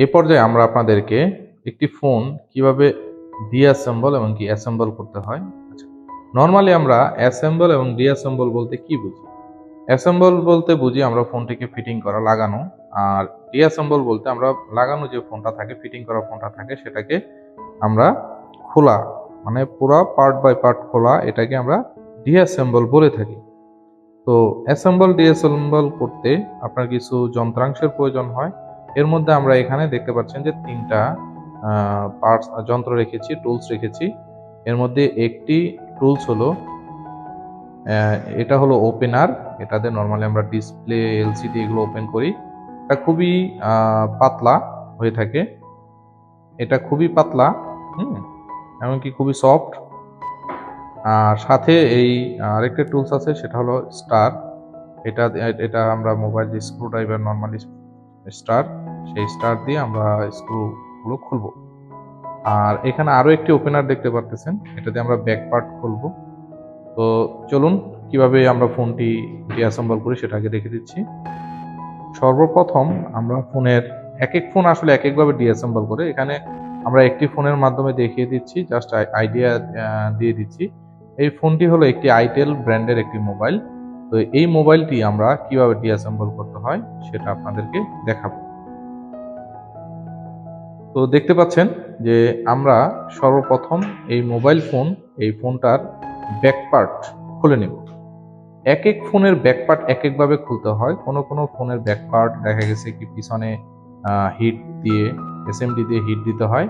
এই পর্যায়ে আমরা আপনাদেরকে একটি ফোন কিভাবে ডিঅ্যাসেম্বল এবং কি অ্যাসেম্বল করতে হয়। আচ্ছা, নরমালি আমরা অ্যাসেম্বল এবং ডিঅ্যাসেম্বল বলতে কি বুঝি? অ্যাসেম্বল বলতে বুঝি আমরা ফোনটিকে ফিটিং করা, লাগানো। আর ডিঅ্যাসেম্বল বলতে আমরা লাগানো যে ফোনটা থাকে, ফিটিং করা ফোনটা থাকে, সেটাকে আমরা খোলা, মানে পুরা পার্ট বাই পার্ট খোলা, এটাকে আমরা ডিঅ্যাসেম্বল বলে থাকি। তো অ্যাসেম্বল ডিঅ্যাসেম্বল করতে আপনার কিছু যন্ত্রাংশের প্রয়োজন হয়। এর মধ্যে আমরা এখানে দেখতে পাচ্ছেন যে ৩টা পার্টস যন্ত্র রেখেছি, টুলস রেখেছি। এর মধ্যে একটি টুলস হলো এটা হলো ওপেনার। এটাতে নরমালি আমরা ডিসপ্লে, এলসিডি এগুলো ওপেন করি। এটা খুবই পাতলা হয়ে থাকে। এটা খুবই পাতলা, এমনকি খুবই সফট। আর সাথে এই আরেকটা টুলস আছে, সেটা হলো স্টার। এটা আমরা মোবাইল যে স্ক্রু ড্রাইভার নরমালি স্টার, সেই স্টার দিয়ে আমরা স্ক্রুগুলো খুলবো। আর এখানে আরো একটি ওপেনার দেখতে পারতেছেন, এটা দিয়ে আমরা ব্যাক পার্ট খুলবো। তো চলুন কিভাবে আমরা ফোনটি ডিঅ্যাসেম্বল করি সেটা আগে দেখে দিচ্ছি। সর্বপ্রথম আমরা ফোনের এক ফোন আসলে এক একভাবে ডিঅ্যাসেম্বল করে, এখানে আমরা একটি ফোনের মাধ্যমে দেখিয়ে দিচ্ছি, জাস্ট আইডিয়া দিয়ে দিচ্ছি। এই ফোনটি হলো একটি আইটেল ব্র্যান্ডের একটি মোবাইল। তো এই মোবাইলটি আমরা কিভাবে ডিঅ্যাসেম্বল করতে হয় সেটা আপনাদেরকে দেখাবো। তো দেখতে পাচ্ছেন যে আমরা সর্বপ্রথম এই ফোনটার ব্যাক পার্ট খুলে নেব। এক ফোনের ব্যাক পার্ট এক একভাবে খুলতে হয়। কোনো ফোনের ব্যাক পার্ট দেখা গেছে কি পিছনে হিট দিয়ে, এসএমডি দিয়ে হিট দিতে হয়।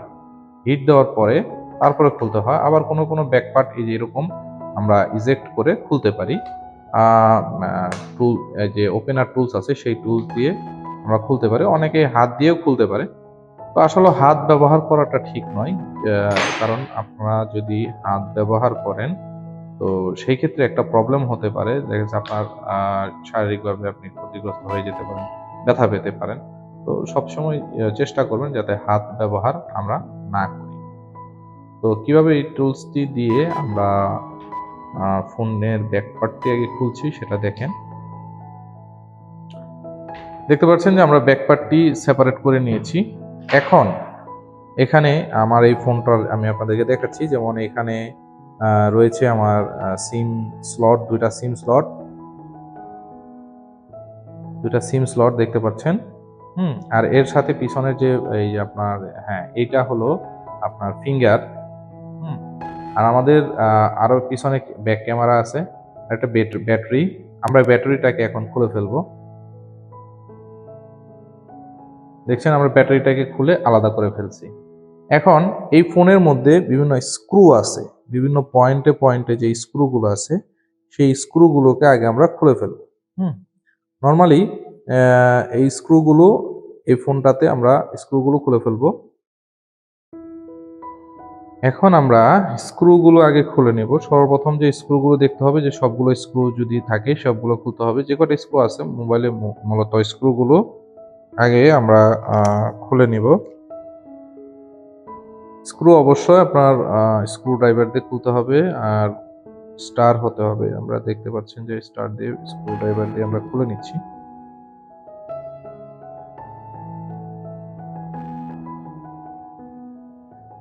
হিট দেওয়ার পরে তারপরে খুলতে হয়। আবার কোনো ব্যাক পার্ট এই যে এরকম আমরা ইজেক্ট করে খুলতে পারি। যে ওপেনার টুলস আছে সেই টুলস দিয়ে আমরা খুলতে পারি। অনেকে হাত দিয়েও খুলতে পারে। তো আসলে হাত ব্যবহার করাটা ঠিক নয়। কারণ আপনারা যদি হাত ব্যবহার করেন তো সেই ক্ষেত্রে একটা প্রবলেম হতে পারে। দেখা যাচ্ছে আপনার শারীরিকভাবে আপনি ক্ষতিগ্রস্ত হয়ে যেতে পারেন, ব্যথা পেতে পারেন। তো সবসময় চেষ্টা করবেন যাতে হাত ব্যবহার আমরা না করি। তো কিভাবে এই টুলসটি দিয়ে আমরা ফোনের ব্যাক পার্টটি আগে খুলছি সেটা দেখেন। দেখতে পাচ্ছেন যে আমরা ব্যাক পার্টটি সেপারেট করে নিয়েছি। এখন এখানে আমার এই ফোনটার আমি আপনাদেরকে দেখাচ্ছি, যেমন এখানে রয়েছে আমার সিম স্লট, দুইটা সিম স্লট দেখতে পাচ্ছেন। আর এর সাথে পিছনের যে এই আপনার এইটা হলো আপনার ফিঙ্গার। আর আমাদের আরো পিছনে ব্যাক ক্যামেরা আছে, একটা ব্যাটারি। আমরা ব্যাটারিটাকে এখন খুলে ফেলবো। দেখছেন আমরা ব্যাটারিটাকে খুলে আলাদা করে ফেলছি। এখন এই ফোনের মধ্যে বিভিন্ন স্ক্রু আছে, বিভিন্ন পয়েন্টে যে স্ক্রুগুলো আছে সেই স্ক্রুগুলোকে আগে আমরা খুলে ফেলব। নর্মালি এই ফোনটাতে আমরা স্ক্রুগুলো খুলে ফেলবো। এখন আমরা স্ক্রুগুলো আগে খুলে নেব। সর্বপ্রথম যে স্ক্রুগুলো দেখতে হবে যে সবগুলো স্ক্রু যদি থাকে সবগুলো খুলতে হবে। যে কটা স্ক্রু আছে মোবাইলে মূলত স্ক্রুগুলো আগে আমরা খুলে নিব। স্ক্রু অবশ্যই আপনার স্ক্রু ড্রাইভার দিয়ে খুলতে হবে, আর স্টার হতে হবে। আমরা দেখতে পাচ্ছেন যে স্টার দিয়ে, স্ক্রু ড্রাইভার দিয়ে আমরা খুলে নিচ্ছি।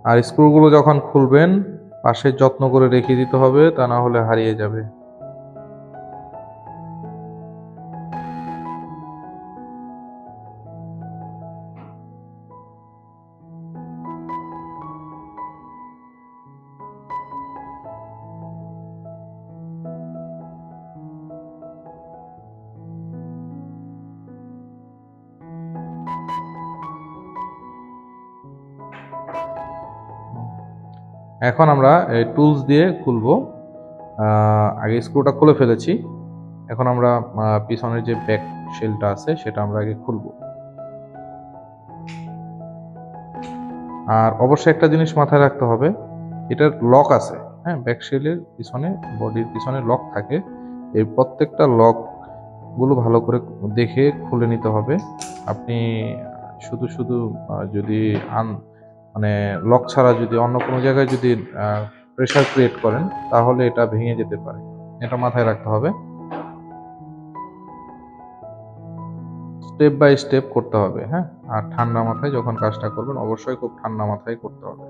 আর স্ক্রুগুলো যখন খুলবেন পাশে যত্ন করে রেখে দিতে হবে, তা না হলে হারিয়ে যাবে। এখন আমরা এই টুলস দিয়ে খুলবো। আগে স্ক্রুটা খুলে ফেলেছি। এখন আমরা পিছনের যে ব্যাক শেলটা আছে সেটা আমরা আগে খুলবো। আর অবশ্যই একটা জিনিস মাথায় রাখতে হবে, এটার লক আছে। ব্যাক শেলের পিছনে, বডির পিছনে লক থাকে। এই প্রত্যেকটা লকগুলো ভালো করে দেখে খুলে নিতে হবে। আপনি শুধু যদি মানে লক ছাড়া যদি অন্য কোনো জায়গায় যদি প্রেসার ক্রিয়েট করেন তাহলে এটা ভেঙে যেতে পারে, এটা মাথায় রাখতে হবে। স্টেপ বাই স্টেপ করতে হবে। আর ঠান্ডা মাথায় যখন কাজটা করবেন অবশ্যই খুব ঠান্ডা মাথায় করতে হবে।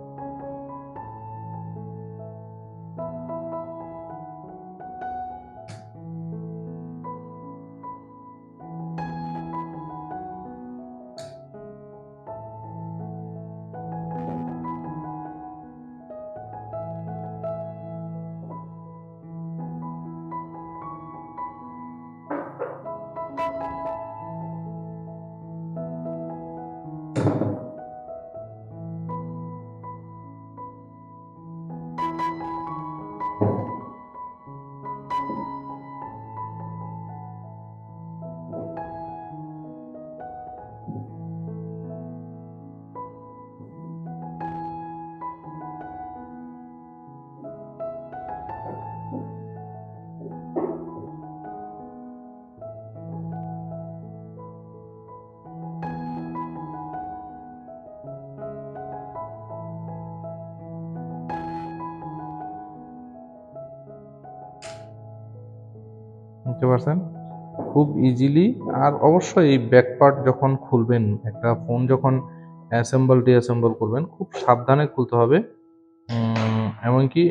বুঝতে পারছেন? খুব ইজিলি। আর অবশ্যই এই ব্যাক পার্ট যখন খুলবেন, একটা ফোন যখন অ্যাসেম্বল ডিঅ্যাসেম্বল করবেন খুব সাবধানে খুলতে হবে। এমনকি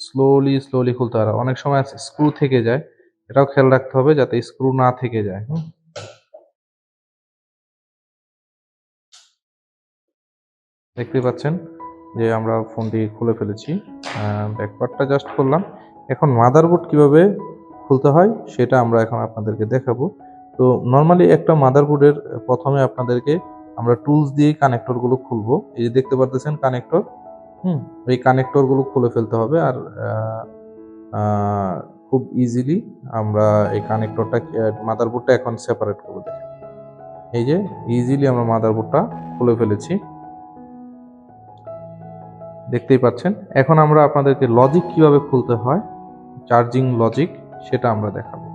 স্লোলি খুলতে হবে। অনেক সময় স্ক্রু থেকে যায়, এটাও খেয়াল রাখতে হবে যাতে স্ক্রু না থেকে যায়। দেখতে পাচ্ছেন যে আমরা ফোনটি খুলে ফেলেছি, ব্যাক পার্টটা জাস্ট করলাম। এখন মাদারবোর্ড কিভাবে খুলতে হয় সেটা আমরা এখন আপনাদেরকে দেখাবো। তো নর্মালি একটা মাদারবোর্ডের প্রথমে আপনাদেরকে আমরা টুলস দিয়েই কানেক্টরগুলো খুলবো। এই যে দেখতে পারতেছেন কানেক্টর, এই কানেক্টরগুলো খুলে ফেলতে হবে। আর খুব ইজিলি আমরা এই কানেক্টরটা মাদারবোর্ডটা এখন সেপারেট করবো। দেখেন এই যে ইজিলি আমরা মাদারবোর্ডটা খুলে ফেলেছি, দেখতেই পাচ্ছেন। এখন আমরা আপনাদেরকে লজিক কিভাবে খুলতে হয়, চার্জিং লজিক, সেটা আমরা দেখাবো।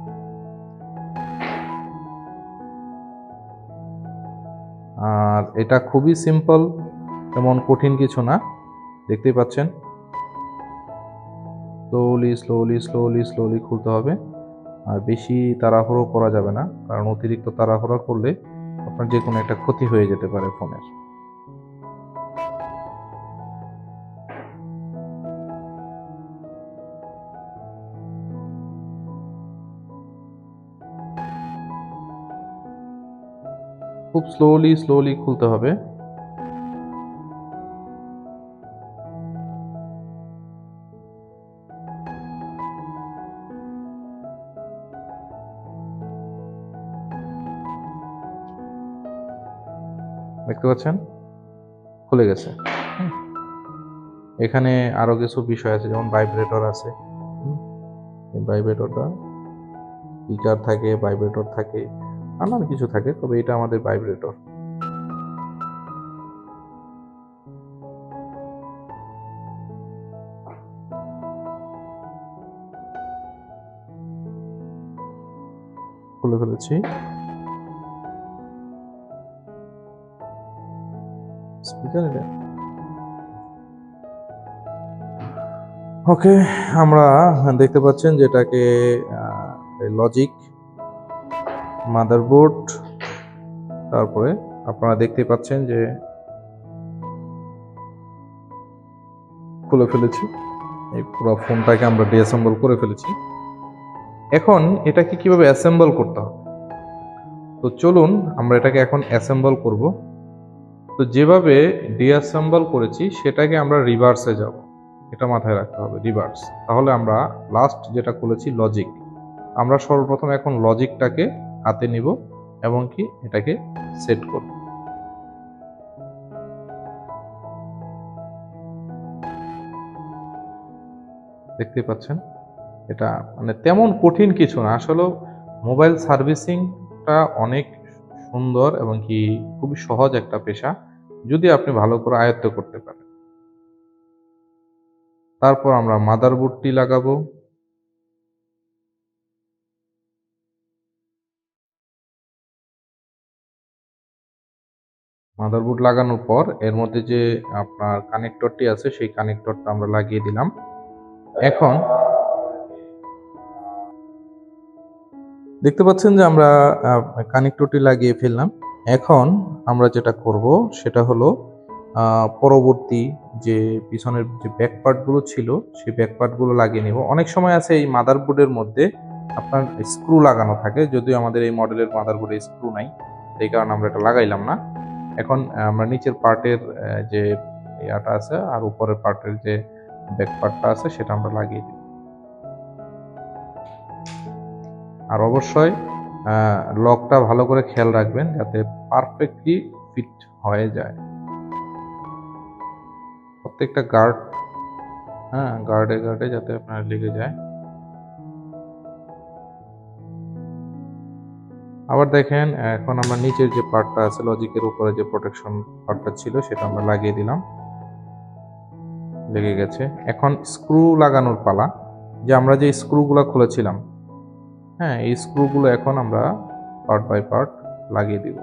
আর এটা খুবই সিম্পল, তেমন কঠিন কিছু না। দেখতেই পাচ্ছেন স্লোলি খুলতে হবে। আর বেশি তাড়াহুড়ো করা যাবে না, কারণ অতিরিক্ত তাড়াহুড়ো করলে আপনার যে কোনো একটা ক্ষতি হয়ে যেতে পারে ফোনের। খুব স্লোলি খুলতে হবে। দেখতে পাচ্ছেন খুলে গেছে। এখানে আরো কিছু বিষয় আছে, যেমন ভাইব্রেটর আছে। ভাইব্রেটরটা স্পিকার থাকে, ভাইব্রেটর থাকে, নানান কিছু থাকে, তবে এটা আমাদের ভাইব্রেটর। খুলে ফেলেছি। স্পিকার এটা ওকে। আমরা দেখতে পাচ্ছেন যেটাকে লজিক, মাদারবোর্ড, তারপরে আপনারা দেখতে পাচ্ছেন যে খুলে ফেলেছি। এই পুরো ফোনটাকে আমরা ডিঅ্যাসেম্বল করে ফেলেছি। এখন এটাকে কিভাবে অ্যাসেম্বল করতে হবে, তো চলুন আমরা এটাকে এখন অ্যাসেম্বল করব। তো যেভাবে ডিঅ্যাসেম্বল করেছি সেটাকে আমরা রিভার্সে যাব, এটা মাথায় রাখতে হবে, রিভার্স। তাহলে আমরা লাস্ট যেটা খুলেছি লজিক, আমরা সর্বপ্রথম এখন লজিকটাকে হাতে নিব এবং কি এটাকে সেট করব। দেখতে পাচ্ছেন এটা মানে তেমন কঠিন কিছু না আসলে। মোবাইল সার্ভিসিংটা অনেক সুন্দর এবং কি খুবই সহজ একটা পেশা, যদি আপনি ভালো করে আয়ত্ত করতে পারেন। তারপর আমরা মাদারবোর্ডটি লাগাবো। মাদারবোর্ড লাগানোর পর এর মধ্যে যে আপনার কানেক্টরটি আছে সেই কানেক্টরটা আমরা লাগিয়ে দিলাম। এখন দেখতে পাচ্ছেন যে আমরা কানেক্টরটি লাগিয়ে ফেললাম। এখন আমরা যেটা করব সেটা হলো পরবর্তী যে পিছনের যে ব্যাক পার্টগুলো ছিল সেই ব্যাক পার্টগুলো লাগিয়ে নেব। অনেক সময় আছে এই মাদারবোর্ডের মধ্যে আপনার স্ক্রু লাগানো থাকে, যদিও আমাদের এই মডেলের মাদারবোর্ডে স্ক্রু নাই, এই কারণে আমরা এটা লাগাইলাম না। এখন আমরা নিচের পার্টের যে ইয়াটা আছে আর উপরের পার্টের যে ব্যাক পার্টটা আছে সেটা আমরা লাগিয়ে দিই। আর অবশ্যই লকটা ভালো করে খেয়াল রাখবেন যাতে পারফেক্টলি ফিট হয়ে যায়। প্রত্যেকটা গার্ড, গার্ডে যাতে আপনার লেগে যায়। আবার দেখেন এখন আমরা নিচের যে পার্টটা আছে লজিকের উপরে যে প্রোটেকশন পার্টটা ছিল সেটা আমরা লাগিয়ে দিলাম, লেগে গেছে। এখন স্ক্রু লাগানোর পালা। যে আমরা যে স্ক্রুগুলো খুলেছিলাম, এই স্ক্রুগুলো এখন আমরা পার্ট বাই পার্ট লাগিয়ে দিব।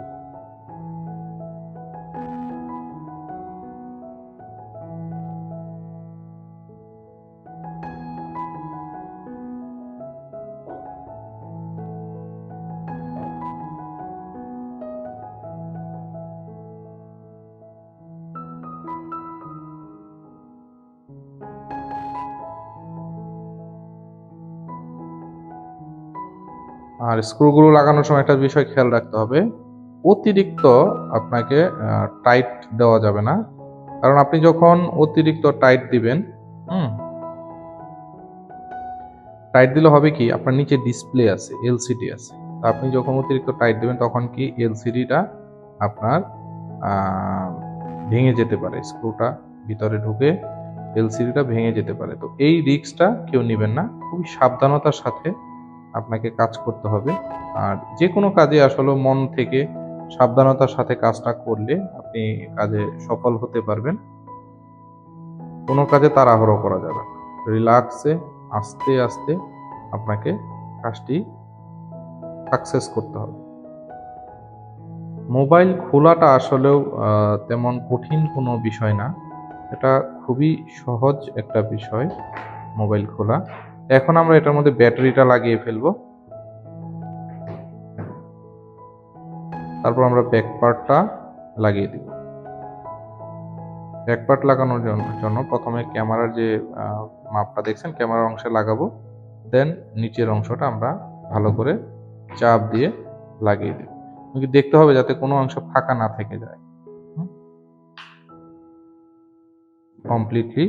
আর স্ক্রুগুলো লাগানোর সময় একটা বিষয় খেয়াল রাখতে হবে, অতিরিক্ত আপনাকে টাইট দেওয়া যাবে না। কারণ আপনি যখন অতিরিক্ত টাইট দিবেন, টাইট দিলে হবে কি, আপনার নিচে ডিসপ্লে আছে, এলসিডি আছে, তো আপনি যখন অতিরিক্ত টাইট দিবেন তখন কি এলসিডিটা আপনার ভেঙে যেতে পারে, স্ক্রুটা ভিতরে ঢুকে এলসিডিটা ভেঙে যেতে পারে। তো এই রিস্কটা কেউ নেবেন না, খুবই সাবধানতার সাথে আপনাকে কাজ করতে হবে। আর যে কোনো কাজে আসলে মন থেকে সাবধানতার সাথে কাজটা করলে আপনি কাজে সফল হতে পারবেন। কোনো কাজে তাড়াহুড়ো করা যাবে না, রিল্যাক্সে আস্তে আস্তে আপনাকে কাজটি সাকসেস করতে হবে। মোবাইল খোলাটা আসলেও তেমন কঠিন কোনো বিষয় না, এটা খুবই সহজ একটা বিষয় মোবাইল খোলা। এখন আমরা এটার মধ্যে ব্যাটারিটা লাগিয়ে ফেলবো, তারপর আমরা ব্যাক পার্টটা লাগিয়ে দিব। ব্যাক পার্ট লাগানোর জন্য প্রথমে ক্যামেরার যে মাপটা দেখছেন ক্যামেরার অংশে লাগাবো, দেন নিচের অংশটা আমরা ভালো করে চাপ দিয়ে লাগিয়ে দিব। দেখতে হবে যাতে কোনো অংশ ফাঁকা না থেকে যায়। কমপ্লিটলি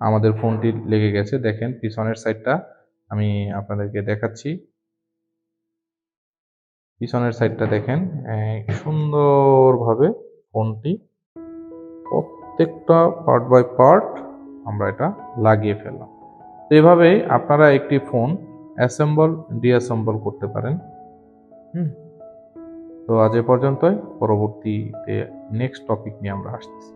আমাদের ফোনটি লেগে গেছে। দেখেন পিছনের সাইডটা আমি আপনাদেরকে দেখাচ্ছি। পিছনের সাইডটা দেখেন সুন্দরভাবে ফোনটি প্রত্যেকটা পার্ট বাই পার্ট আমরা এটা লাগিয়ে ফেললাম। তো এভাবেই আপনারা একটি ফোন অ্যাসেম্বল ডিঅ্যাসেম্বল করতে পারেন। তো আজ এ পর্যন্তই, পরবর্তীতে নেক্সট টপিক নিয়ে আমরা আসতেছি।